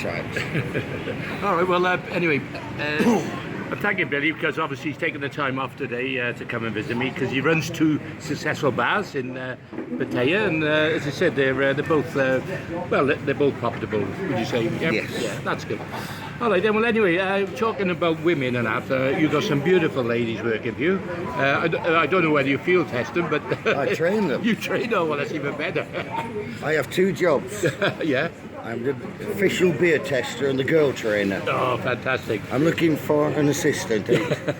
times. All right, well, anyway, I'm thanking Billy because obviously he's taken the time off today to come and visit me because he runs 2 successful bars in Pattaya, and as I said, they're both, well, they're both profitable, would you say? Yep. Yes. Yeah, that's good. All right, then, well, anyway, talking about women and that, you've got some beautiful ladies working for you. I don't know whether you field test them, but... I train them. You train them? Well, that's even better. I have 2 jobs. Yeah? I'm the official beer tester and the girl trainer. Oh, fantastic. I'm looking for an assistant.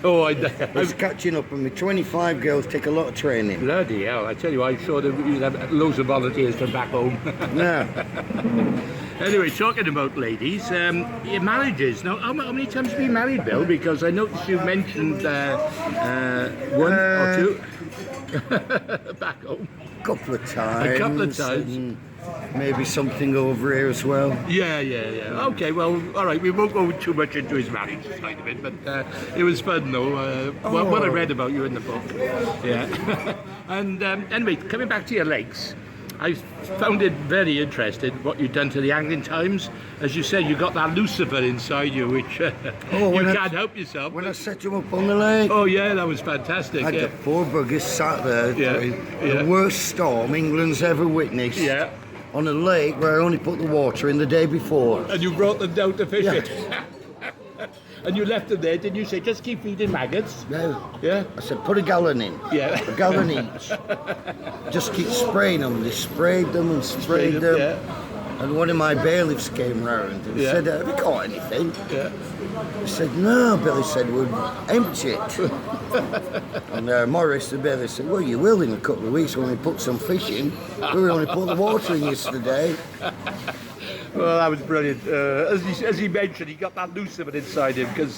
Oh, It's catching up on me. 25 girls take a lot of training. Bloody hell, I tell you, I'm sure that you'd have loads of volunteers from back home. Yeah. Anyway, talking about ladies, your marriages. Now, how many times have you been married, Bill? Because I noticed you mentioned 1 or 2 back home. A couple of times. A couple of times. And maybe something over here as well. Yeah. Okay, well, all right, we won't go too much into his marriage side of it, but it was fun, though, what I read about you in the book. Yeah. And anyway, coming back to your lakes, I found it very interesting what you've done to the angling times. As you said, you got that Lucifer inside you, which you can't help yourself. When I set them up on the lake. Oh yeah, that was fantastic. I had the poor buggers sat there. Yeah. The worst storm England's ever witnessed. Yeah. On a lake where I only put the water in the day before. And you brought them down to fish it. Yeah. And you left them there, didn't you? Say, just keep feeding maggots. No. Yeah. I said, put a gallon in. Yeah. A gallon each. Just keep spraying them. They sprayed them and sprayed them. Yeah. And one of my bailiffs came round and said, have you caught anything? Yeah. I said, no. Billy said, we'll empty it. And Morris, the bailiff, said, well, you will in a couple of weeks when we put some fish in. We only put the water in yesterday. Well, that was brilliant. As he mentioned, he got that Lucifer inside him because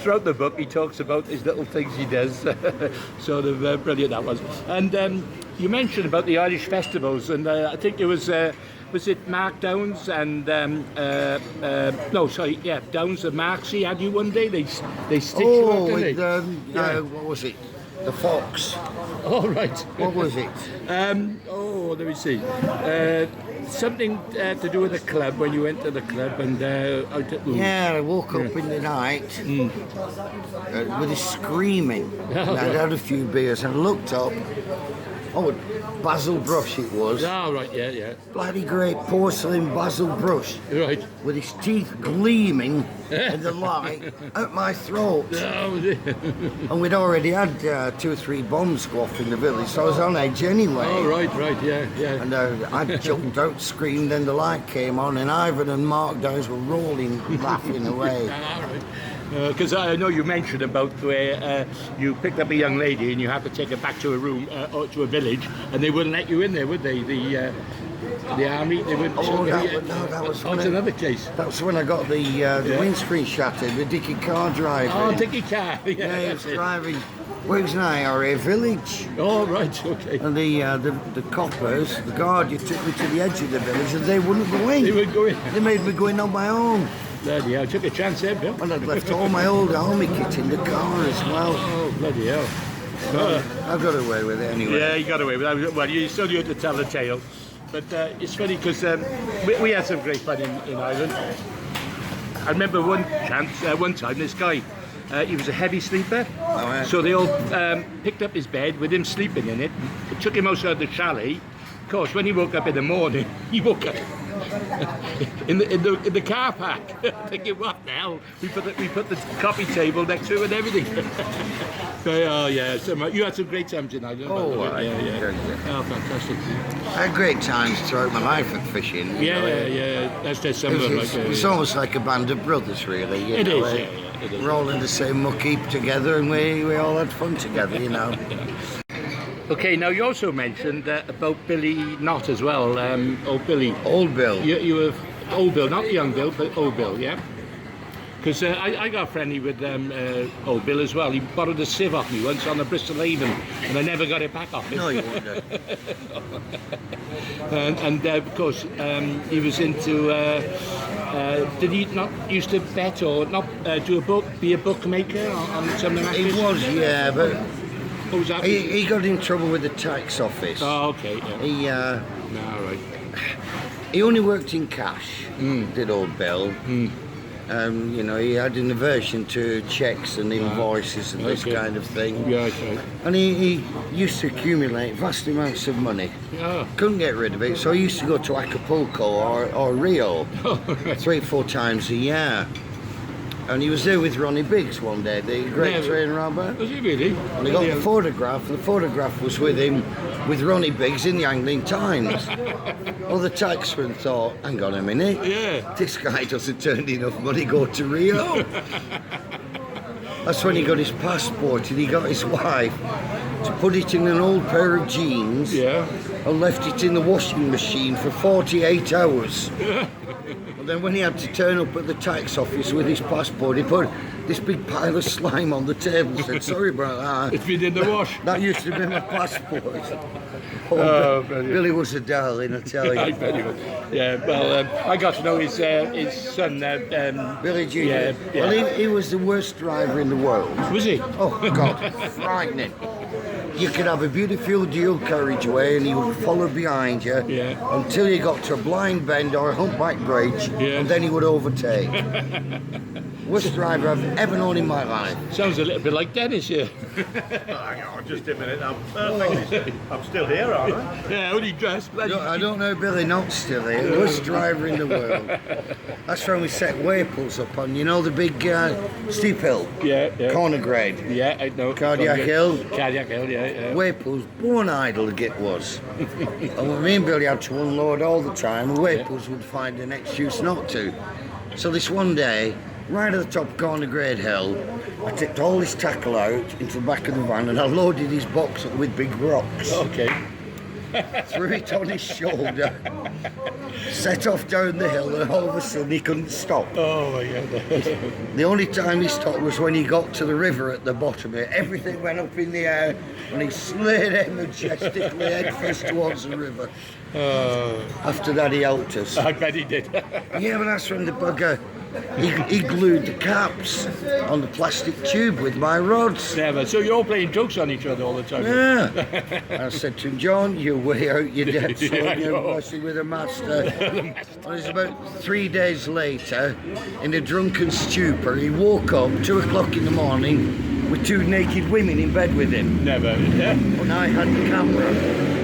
throughout the book he talks about his little things he does. Sort of brilliant that was. And you mentioned about the Irish festivals, and I think it was it Mark Downs and Downs and Marksy had you one day. They stitched you up, didn't they? What was it? The Fox. Oh right. What was it? Let me see. Something to do with the club when you went to the club and I woke up in the night with a screaming. And I'd had a few beers and I looked up. Oh, Basil Brush it was. Oh, right, yeah. Bloody great porcelain Basil Brush. Right. With his teeth gleaming in the light at my throat. Oh, and we'd already had 2 or 3 bombs go off in the village, so I was on edge anyway. Oh, right, yeah. And I jumped out, screamed, then the light came on, and Ivan and Mark Downs were rolling, laughing away. Because I know you mentioned about where you picked up a young lady and you had to take her back to a room or to a village, and they wouldn't let you in there, would they? The army, they wouldn't. That was another case. That was when I got the windscreen shattered. The Dickie car driver. Oh, Dickie car. Yeah, he was driving. Where's an IRA village? Oh, right, okay. And the coppers, the guardian, took me to the edge of the village, and they wouldn't go in. They wouldn't go in. They made me go in on my own. Bloody hell, I took a chance there, Bill. And I'd left all my old army kit in the car as well. Oh, bloody hell. I got away with it anyway. Yeah, you got away with it. Well, you still had to tell the tale. But it's funny because we had some great fun in Ireland. I remember one time, this guy, he was a heavy sleeper. Oh, yeah. So they all picked up his bed with him sleeping in it. It took him outside the chalet. Of course, when he woke up in the morning, he woke up in the car park, thinking, what the hell? We put the coffee table next to it and everything. Oh yeah, so you had some great times in Ireland. Yeah. Oh, fantastic. I had great times throughout my life at fishing. Yeah. That's just some of them. It's almost like a band of brothers, really. It is, yeah. We're all in the same muck heap together, and we all had fun together, you know. Okay, now you also mentioned about Billy Knott as well. Old Billy. Old Bill. You were Old Bill, not young Bill, but Old Bill, yeah? Because I got friendly with Old Bill as well. He borrowed a sieve off me once on the Bristol Haven, and I never got it back off him. No, you wouldn't. And of course, he was into... did he not used to bet or not be a bookmaker on some of the matches? He was, yeah, but... What was that? He got in trouble with the tax office. Oh, okay. Yeah. He... No, right. He only worked in cash, did old Bill. You know, he had an aversion to checks and invoices and this kind of thing. Yeah, okay. And he used to accumulate vast amounts of money. Yeah. Couldn't get rid of it, so he used to go to Acapulco or Rio 3-4 times a year. And he was there with Ronnie Biggs one day, the great train robber. Was he really? And he got the photograph. The photograph was with him, with Ronnie Biggs in the Angling Times. Well, the taxman thought, hang on a minute, this guy doesn't turn enough money go to Rio. That's when he got his passport and he got his wife to put it in an old pair of jeans and left it in the washing machine for 48 hours. And then when he had to turn up at the tax office with his passport, he put this big pile of slime on the table and said, sorry about that. It's been in the wash. That used to be my passport. Oh, Billy was a darling, I tell you. I bet he was. Yeah, well, I got to know his son. Billy Jr. Yeah. Well, he was the worst driver in the world. Was he? Oh, God, frightening. You could have a beautiful dual carriageway and he would follow behind you until you got to a blind bend or a humpback bridge and then he would overtake. Worst driver I've ever known in my life. Sounds a little bit like Dennis here. Hang on, just a minute. I'm still here, aren't I? Yeah, only dressed. I don't know Billy not still here. Worst driver in the world. That's when we set Waples up on, you know, the big steep hill? Yeah. Corner grade. Yeah, I know. Cardiac Hill. Cardiac Hill, yeah. Waples, born idle the git was. And when me and Billy had to unload all the time, Waples would find an excuse not to. So this one day, right at the top of Corner Grade Hill, I tipped all his tackle out into the back of the van and I loaded his box up with big rocks. Okay. Threw it on his shoulder, set off down the hill, and all of a sudden he couldn't stop. Oh my God. The only time he stopped was when he got to the river at the bottom of it. Everything went up in the air and he slid it majestically headfirst towards the river. After that he helped us. I bet he did. Yeah, but that's when the bugger, he glued the caps on the plastic tube with my rods. Never. So you're all playing jokes on each other all the time. Yeah. I said to him, John, you're way out your depth, Yeah, you're washing with a master. Well, it was about 3 days later, in a drunken stupor, he woke up 2 o'clock in the morning with 2 naked women in bed with him. Never. Yeah. And I had the camera.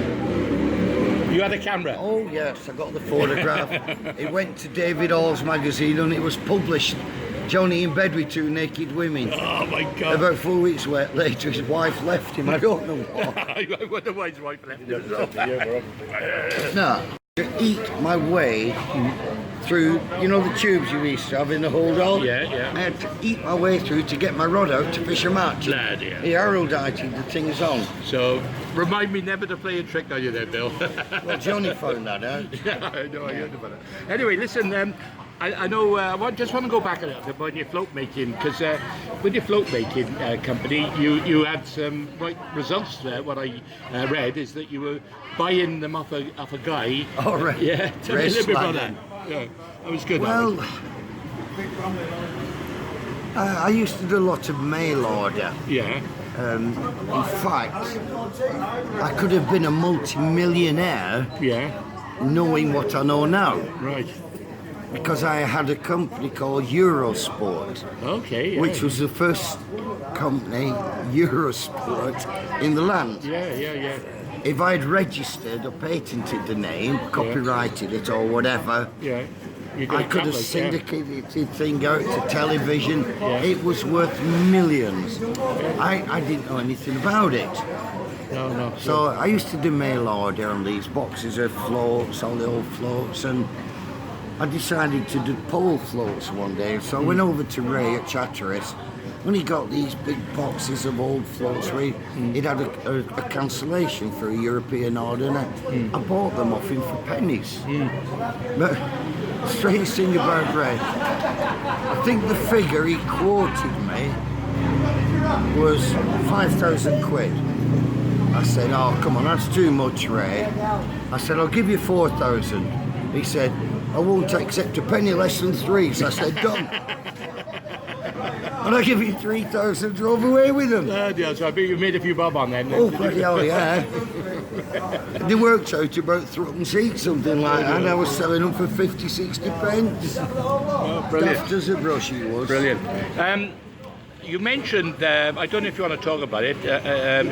You had a camera? Oh yes, I got the photograph. It went to David Hall's magazine and it was published. Johnny in bed with 2 naked women. Oh my God. About 4 weeks later, his wife left him. I don't know what. I wonder why his wife left him. No, to eat my way through, you know, the tubes you used to have in the hold all? Yeah. I had to eat my way through to get my rod out to fish a match. Lad, yeah. He arrow-dited the things on. So, remind me never to play a trick on you there, Bill. Well, Johnny found that out. Yeah, I know, I heard about it. Anyway, listen, I know, just want to go back a little bit about your float making, because with your float making company, you had some right results there. What I read is that you were buying them off a guy. Oh, right. Yeah, tell me a little bit about that. Yeah, that was good. Well, I used to do a lot of mail order. Yeah. In fact, I could have been a multi-millionaire knowing what I know now. Right. Because I had a company called Eurosport, Okay. which was the first company, Eurosport, in the land. Yeah. If I'd registered or patented the name, copyrighted it or whatever, I could have syndicated the thing out to television. It was worth millions. I didn't know anything about it. No. So I used to do mail order on these boxes of floats, all the old floats, and I decided to do pole floats one day. So I went over to Ray at Chatteris, when he got these big boxes of old floats where he'd had a cancellation for a European order, and I bought them off him for pennies. But the strange thing about Ray, I think the figure he quoted me was 5,000 quid. I said, oh, come on, that's too much, Ray. I said, I'll give you 4,000. He said, I won't accept a penny less than 3. So I said, done. And I give you 3,000, drove away with them. Yeah, so I bet you made a few bob on them. Oh, bloody hell, yeah. They worked out about threepence each, something like that. I was selling them for 50, 60 pence. Oh, brilliant. Daft as a brush he was. Brilliant. You mentioned, I don't know if you want to talk about it,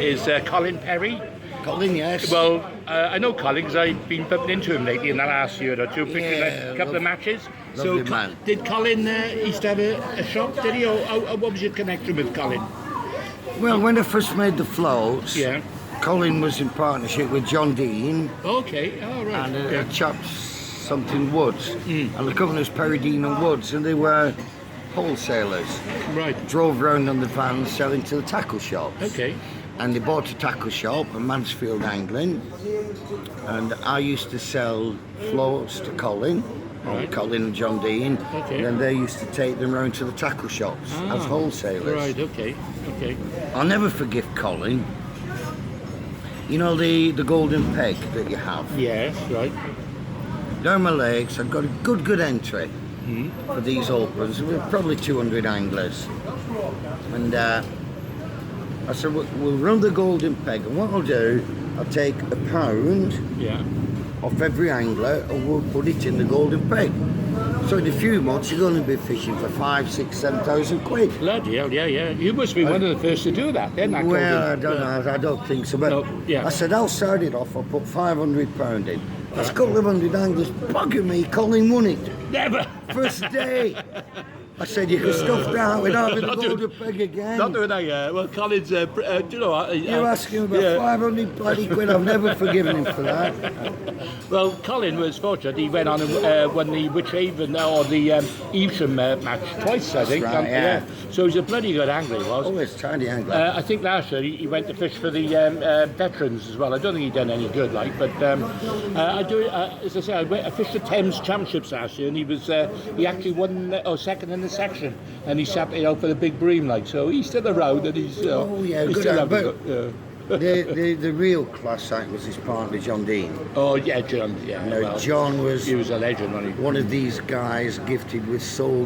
is Colin Perry. Colin, yes. Well, I know Colin because I've been bumping into him lately in the last year or two, fishing a couple of matches. Lovely man. Did Colin used to have a shop, did he? Or what was your connection with Colin? Well, when I first made the floats, Yeah. Colin was in partnership with John Dean Okay, all right. and yeah. a chap, something Woods. And the company was Perry Dean and Woods, and they were wholesalers. Right. Drove around on the vans selling to the tackle shops. Okay. And they bought a tackle shop at Mansfield Angling, and I used to sell floats to Colin, Right. Colin and John Dean, Okay. and then they used to take them round to the tackle shops as wholesalers. Right, okay, okay. I'll never forgive Colin. You know the golden peg that you have? Yes, right. Down my legs, I've got a good entry for these opens. We're probably 200 anglers. And I said, we'll run the golden peg, and what I'll do, I'll take £1 Yeah. off every angler and we'll put it in the golden peg. So in a few months you're going to be fishing for 5, 6, 7,000 quid. Bloody hell, yeah. You must be one of the first to do that, then. Well, I don't know, I don't think so, but No, yeah. I said I'll start it off, I'll put £500 in. That's a couple of hundred anglers bugging me, Colin won it. Never. First day. I said you can stuff that without having the Not doing- golden peg again. Not doing that, yeah. Well, Colin's, do you know what? You're asking about 500 bloody quid, I've never forgiven him for that. Well, Colin was fortunate. He went on and won the Witchhaven or the Evesham match twice, I think. right, yeah. So he's a bloody good angler, he was. Oh, it's tiny angler. I think last year he went to fish for the veterans as well. I don't think he done any good, like, but I do. As I say, I fished the Thames Championships last year, and he actually won second in the section, and he sat for the big bream, like. So he's still around, and he's Oh, yeah, he's good still angler, having good- the real class act was his partner John Dean. Oh yeah, John. Yeah, You know, well, John was he was a legend, wasn't he? one of these guys gifted with so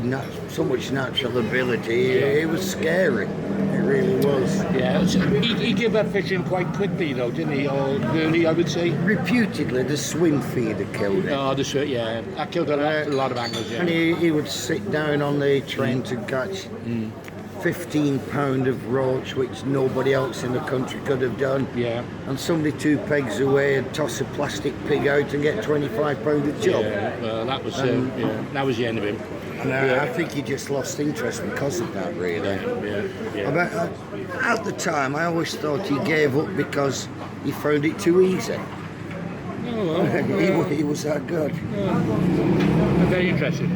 much natural ability. It was scary. It really was. Yeah, so he gave up fishing quite quickly, though, didn't he? Or early, I would say. Reputedly, the swim feeder killed him. Oh, yeah, that killed a lot of anglers. Yeah. And he would sit down on the train to catch 15 pound of roach, which nobody else in the country could have done. Yeah. And somebody 2 pegs away and toss a plastic pig out and get 25 pound a job. Yeah, well, that was that was the end of him. And I think he just lost interest because of that, really. Yeah. But at the time, I always thought he gave up because he found it too easy. Oh, well, He was that good. very interesting.